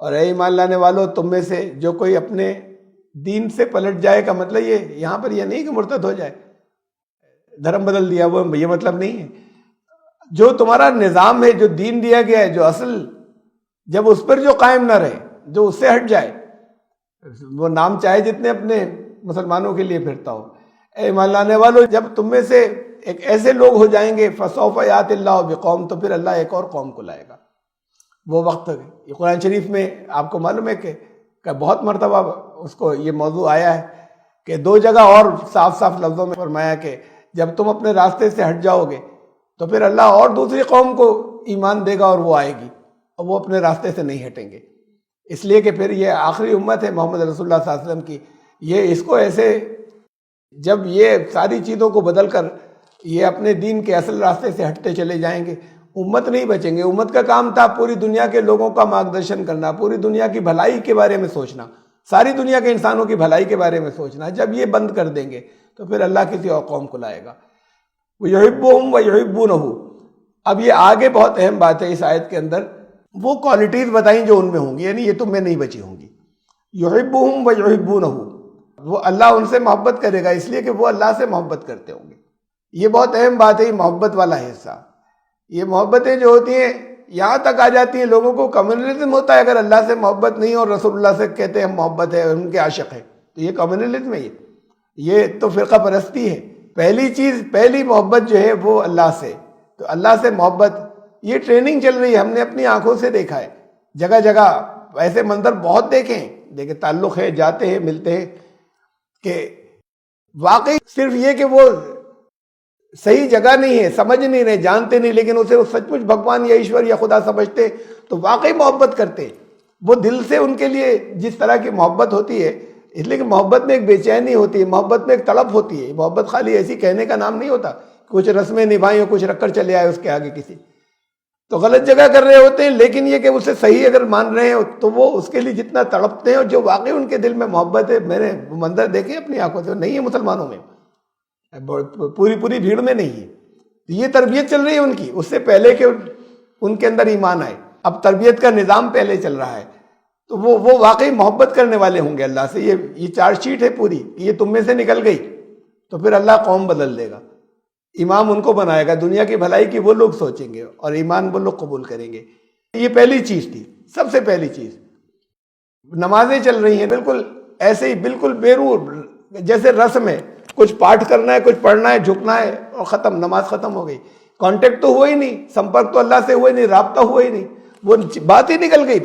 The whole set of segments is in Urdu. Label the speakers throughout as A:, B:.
A: اور اے ایمان لانے والو تم میں سے جو کوئی اپنے دین سے پلٹ جائے کا مطلب یہ یہاں پر یہ نہیں کہ مرتد ہو جائے، دھرم بدل دیا، وہ یہ مطلب نہیں ہے. جو تمہارا نظام ہے، جو دین دیا گیا ہے، جو اصل، جب اس پر جو قائم نہ رہے، جو اس سے ہٹ جائے، وہ نام چاہے جتنے اپنے مسلمانوں کے لیے پھرتا ہو. اے ایمان لانے والو جب تم میں سے ایک ایسے لوگ ہو جائیں گے فسوف یات اللہ بقوم، تو پھر اللہ ایک اور قوم کو لائے گا. وہ وقت یہ قرآن شریف میں آپ کو معلوم ہے کہ بہت مرتبہ اس کو یہ موضوع آیا ہے کہ دو جگہ اور صاف صاف لفظوں میں فرمایا کہ جب تم اپنے راستے سے ہٹ جاؤ گے تو پھر اللہ اور دوسری قوم کو ایمان دے گا اور وہ آئے گی اور وہ اپنے راستے سے نہیں ہٹیں گے. اس لیے کہ پھر یہ آخری امت ہے محمد رسول اللہ صلی اللہ علیہ وسلم کی. یہ اس کو ایسے جب یہ ساری چیزوں کو بدل کر یہ اپنے دین کے اصل راستے سے ہٹتے چلے جائیں گے، امت نہیں بچیں گے. امت کا کام تھا پوری دنیا کے لوگوں کا مارگدرشن کرنا، پوری دنیا کی بھلائی کے بارے میں سوچنا، ساری دنیا کے انسانوں کی بھلائی کے بارے میں سوچنا. جب یہ بند کر دیں گے تو پھر اللہ کسی اور قوم کو لائے گا. وَيُحِبُّهُمْ وَيُحِبُّونَهُ. اب یہ آگے بہت اہم بات ہے اس آیت کے اندر، وہ کوالٹیز بتائیں جو ان میں ہوں گی، یعنی یہ تم میں نہیں بچی ہوں گی. يُحِبُّهُمْ وَيُحِبُّونَهُ. وہ اللہ ان سے محبت کرے گا اس لیے کہ وہ اللہ سے محبت کرتے ہوں گے. یہ بہت اہم بات ہے، یہ محبت والا حصہ. یہ محبتیں جو ہوتی ہیں یہاں تک آ جاتی ہیں، لوگوں کو کمیونلزم ہوتا ہے اگر اللہ سے محبت نہیں اور رسول اللہ سے کہتے ہیں ہم محبت ہے، ان کے عاشق ہیں، تو یہ کمیونلزم ہے. یہ تو فرقہ پرستی ہے. پہلی چیز، پہلی محبت جو ہے وہ اللہ سے. تو اللہ سے محبت، یہ ٹریننگ چل رہی ہے، ہم نے اپنی آنکھوں سے دیکھا ہے. جگہ جگہ ایسے منظر بہت دیکھے ہیں، دیکھیں تعلق ہے، جاتے ہیں، ملتے ہیں، کہ واقعی صرف یہ کہ وہ صحیح جگہ نہیں ہے، سمجھ نہیں رہے، جانتے نہیں، لیکن اسے وہ سچ مچ بھگوان یا ایشور یا خدا سمجھتے تو واقعی محبت کرتے. وہ دل سے ان کے لیے جس طرح کی محبت ہوتی ہے، اس لیے کہ محبت میں ایک بے چینی ہوتی ہے، محبت میں ایک تڑپ ہوتی ہے. محبت خالی ایسی کہنے کا نام نہیں ہوتا، کچھ رسمیں نبھائیں اور کچھ رکھ کر چلے آئے اس کے آگے کسی، تو غلط جگہ کر رہے ہوتے ہیں. لیکن یہ کہ اسے صحیح اگر مان رہے ہیں تو وہ اس کے لیے جتنا تڑپتے ہیں، اور جو واقعی ان کے دل میں محبت ہے، میں نے منظر دیکھے اپنی آنکھوں سے، نہیں ہے مسلمانوں میں، پوری بھیڑ میں نہیں ہے. یہ تربیت چل رہی ہے ان کی، اس سے پہلے کہ ان کے اندر ایمان آئے. اب تربیت کا نظام پہلے چل رہا ہے، تو وہ واقعی محبت کرنے والے ہوں گے اللہ سے. یہ چارج شیٹ ہے پوری، یہ تم میں سے نکل گئی تو پھر اللہ قوم بدل دے گا، امام ان کو بنائے گا، دنیا کی بھلائی کی وہ لوگ سوچیں گے اور ایمان وہ لوگ قبول کریں گے. یہ پہلی چیز تھی، سب سے پہلی چیز. نمازیں چل رہی ہیں بالکل ایسے ہی، بالکل بے روح، جیسے رسم ہے، کچھ پاٹھ کرنا ہے، کچھ پڑھنا ہے، جھکنا ہے اور ختم، نماز ختم ہو گئی. کانٹیکٹ تو ہوا ہی نہیں، سمپرک تو اللہ سے ہوا ہی نہیں، رابطہ ہوا ہی نہیں، وہ بات ہی نکل گئی.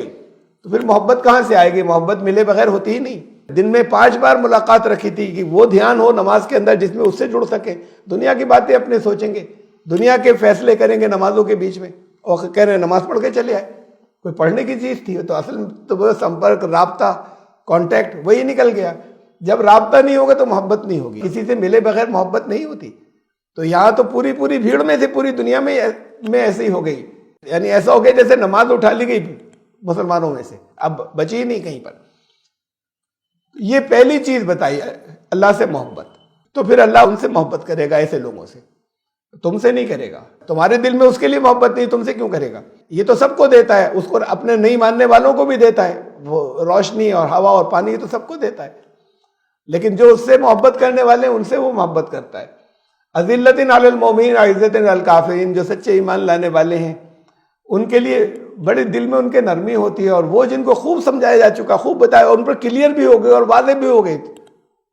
A: تو پھر محبت کہاں سے آئے گی؟ محبت ملے بغیر ہوتی ہی نہیں. دن میں 5 بار ملاقات رکھی تھی کہ وہ دھیان ہو نماز کے اندر جس میں اس سے جڑ سکے. دنیا کی باتیں اپنے سوچیں گے، دنیا کے فیصلے کریں گے نمازوں کے بیچ میں، اور کہہ رہے ہیں نماز پڑھ کے چلے آئے. کوئی پڑھنے کی چیز تھی؟ تو اصل تو وہ سمپرک، رابطہ، کانٹیکٹ وہی نکل گیا. جب رابطہ نہیں ہوگا تو محبت نہیں ہوگی، کسی سے ملے بغیر محبت نہیں ہوتی. تو یہاں تو پوری بھیڑ میں سے پوری دنیا میں ایسے ہی ہو گئی، یعنی ایسا ہو گیا جیسے نماز اٹھا لی گئی مسلمانوں میں سے، اب بچی ہی نہیں کہیں پر. یہ پہلی چیز بتائی اللہ سے محبت. تو پھر اللہ ان سے محبت کرے گا، ایسے لوگوں سے، تم سے نہیں کرے گا. تمہارے دل میں اس کے لیے محبت نہیں، تم سے کیوں کرے گا؟ یہ تو سب کو دیتا ہے، اس کو اپنے نہیں ماننے والوں کو بھی دیتا ہے، وہ روشنی اور ہوا اور پانی تو سب کو دیتا ہے. لیکن جو اس سے محبت کرنے والے ہیں ان سے وہ محبت کرتا ہے. اذلۃ علی المؤمنین عزۃ علی الکافرین. جو سچے ایمان لانے والے ہیں ان کے لیے بڑے دل میں ان کے نرمی ہوتی ہے، اور وہ جن کو خوب سمجھایا جا چکا، خوب بتایا، اور ان پر کلیئر بھی ہو گئے اور واضح بھی ہو گئے،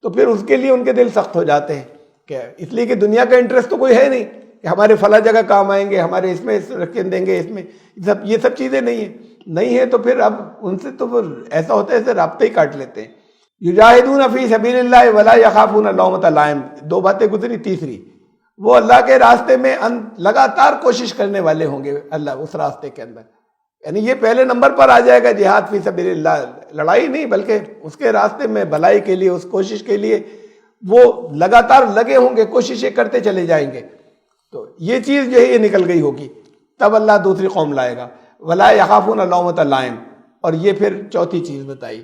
A: تو پھر اس کے لیے ان کے دل سخت ہو جاتے ہیں. کہ اس لیے کہ دنیا کا انٹرسٹ تو کوئی ہے نہیں کہ ہمارے فلاں جگہ کام آئیں گے، ہمارے اس میں رکھ دیں گے، اس میں یہ سب چیزیں نہیں ہیں. تو پھر اب ان سے تو ایسا ہوتا ہے جیسے رابطے ہی کاٹ لیتے ہیں. یجاہدون فی سبیل اللہ ولا یخافون لومۃ لائم. 2 باتیں گزری، تیسری وہ اللہ کے راستے میں لگاتار کوشش کرنے والے ہوں گے اللہ اس راستے کے اندر. یعنی یہ پہلے نمبر پر آ جائے گا جہاد فی سبیل اللہ، لڑائی نہیں بلکہ اس کے راستے میں بھلائی کے لیے، اس کوشش کے لیے وہ لگاتار لگے ہوں گے، کوششیں کرتے چلے جائیں گے. تو یہ چیز جو ہے یہ نکل گئی ہوگی، تب اللہ دوسری قوم لائے گا، ولا یخافون لومۃ لائم. اور یہ پھر چوتھی چیز بتائی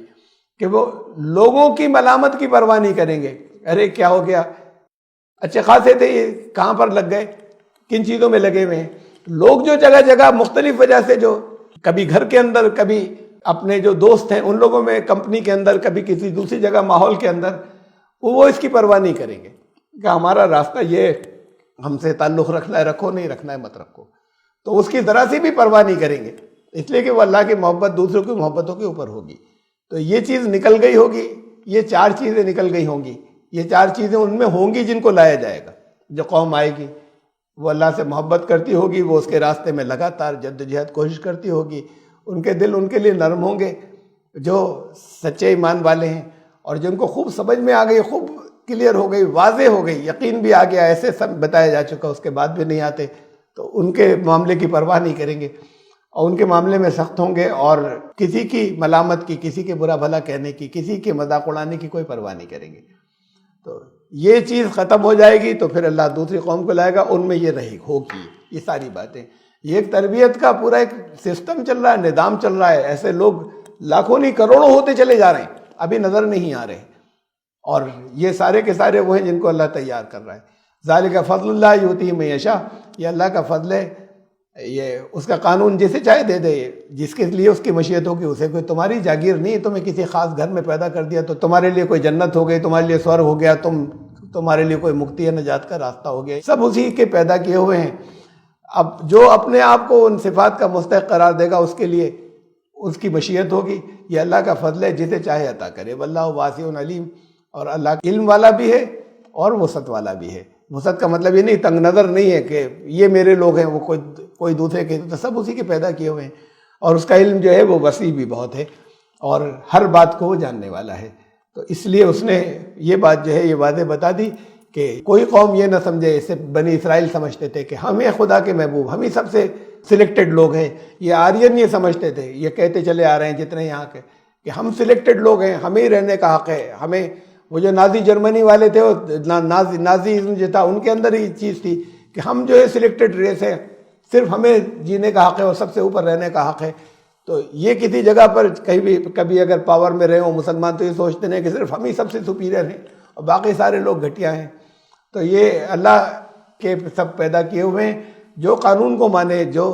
A: کہ وہ لوگوں کی ملامت کی پرواہ نہیں کریں گے. ارے کیا ہو گیا، اچھے خاصے تھے، یہ کہاں پر لگ گئے، کن چیزوں میں لگے ہوئے ہیں. لوگ جو جگہ جگہ مختلف وجہ سے، جو کبھی گھر کے اندر، کبھی اپنے جو دوست ہیں ان لوگوں میں، کمپنی کے اندر، کبھی کسی دوسری جگہ ماحول کے اندر، وہ اس کی پرواہ نہیں کریں گے کہ ہمارا راستہ یہ ہم سے تعلق رکھنا ہے رکھو، نہیں رکھنا ہے مت رکھو، تو اس کی ذرا سی بھی پرواہ نہیں کریں گے، اس لیے کہ وہ اللہ کی محبت دوسروں کی محبتوں کے اوپر ہوگی۔ تو یہ چیز نکل گئی ہوگی، یہ 4 چیزیں نکل گئی ہوں گی، یہ 4 چیزیں ان میں ہوں گی جن کو لایا جائے گا۔ جو قوم آئے گی وہ اللہ سے محبت کرتی ہوگی، وہ اس کے راستے میں لگاتار جدوجہد کوشش کرتی ہوگی، ان کے دل ان کے لیے نرم ہوں گے جو سچے ایمان والے ہیں، اور جن کو خوب سمجھ میں آ گئی، خوب کلیئر ہو گئی، واضح ہو گئی، یقین بھی آ گیا، ایسے سب بتایا جا چکا، اس کے بعد بھی نہیں آتے، تو ان کے معاملے کی پرواہ نہیں کریں گے، اور ان کے معاملے میں سخت ہوں گے، اور کسی کی ملامت کی، کسی کے برا بھلا کہنے کی، کسی کے مذاق اڑانے کی کوئی پرواہ نہیں کریں گے۔ تو یہ چیز ختم ہو جائے گی تو پھر اللہ دوسری قوم کو لائے گا، ان میں یہ رہی ہوگی یہ ساری باتیں۔ یہ ایک تربیت کا پورا ایک سسٹم چل رہا ہے، نظام چل رہا ہے، ایسے لوگ لاکھوں نہیں کروڑوں ہوتے چلے جا رہے ہیں، ابھی نظر نہیں آ رہے، اور یہ سارے کے سارے وہ ہیں جن کو اللہ تیار کر رہا ہے۔ ذالک فضل اللہ یؤتیہ من یشاء، یہ اللہ کا فضل ہے، یہ اس کا قانون جسے چاہے دے دے، جس کے لیے اس کی مشیت ہوگی اسے۔ کوئی تمہاری جاگیر نہیں، تمہیں کسی خاص گھر میں پیدا کر دیا تو تمہارے لیے کوئی جنت ہو گئی، تمہارے لیے سورگ ہو گیا، تمہارے لیے کوئی مکتی ہے، نجات کا راستہ ہو گیا، سب اسی کے پیدا کیے ہوئے ہیں۔ اب جو اپنے آپ کو ان صفات کا مستحق قرار دے گا اس کے لیے اس کی مشیت ہوگی، یہ اللہ کا فضل ہے، جسے چاہے عطا کرے۔ واللہ واسع علیم، اور اللہ علم والا بھی ہے اور وسعت والا بھی ہے۔ وسعت کا مطلب یہ نہیں، تنگ نظر نہیں ہے کہ یہ میرے لوگ ہیں وہ کوئی دوسرے کے، تو سب اسی کے پیدا کیے ہوئے ہیں، اور اس کا علم جو ہے وہ وسیع بھی بہت ہے، اور ہر بات کو وہ جاننے والا ہے۔ تو اس لیے اس نے یہ بات جو ہے یہ واضح بتا دی کہ کوئی قوم یہ نہ سمجھے، اسے بنی اسرائیل سمجھتے تھے کہ ہم ہیں خدا کے محبوب، ہم ہی سب سے سلیکٹڈ لوگ ہیں، یہ آرین یہ سمجھتے تھے، یہ کہتے چلے آ رہے ہیں جتنے یہاں کے کہ ہم سلیکٹڈ لوگ ہیں، ہمیں ہی رہنے کا حق ہے، ہمیں۔ وہ جو نازی جرمنی والے تھے، وہ نازیزم جو تھا ان کے اندر یہ چیز تھی کہ ہم جو ہے سلیکٹڈ ریس ہے، صرف ہمیں جینے کا حق ہے اور سب سے اوپر رہنے کا حق ہے۔ تو یہ کسی جگہ پر کبھی اگر پاور میں رہے ہوں مسلمان تو یہ سوچتے ہیں کہ صرف ہم ہی سب سے سپیریئر ہیں اور باقی سارے لوگ گھٹیا ہیں۔ تو یہ اللہ کے سب پیدا کیے ہوئے ہیں، جو قانون کو مانے، جو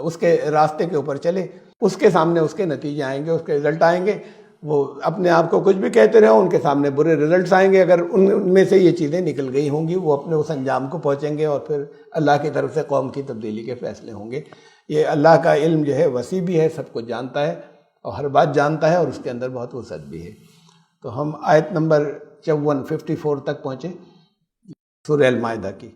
A: اس کے راستے کے اوپر چلے، اس کے سامنے اس کے نتیجے آئیں گے، اس کے رزلٹ آئیں گے۔ وہ اپنے آپ کو کچھ بھی کہتے رہے، ان کے سامنے برے رزلٹس آئیں گے۔ اگر ان میں سے یہ چیزیں نکل گئی ہوں گی، وہ اپنے اس انجام کو پہنچیں گے، اور پھر اللہ کی طرف سے قوم کی تبدیلی کے فیصلے ہوں گے۔ یہ اللہ کا علم جو ہے وسیع بھی ہے، سب کچھ جانتا ہے اور ہر بات جانتا ہے، اور اس کے اندر بہت وسعت بھی ہے۔ تو ہم آیت نمبر 54 تک پہنچے سورہ المائدہ کی۔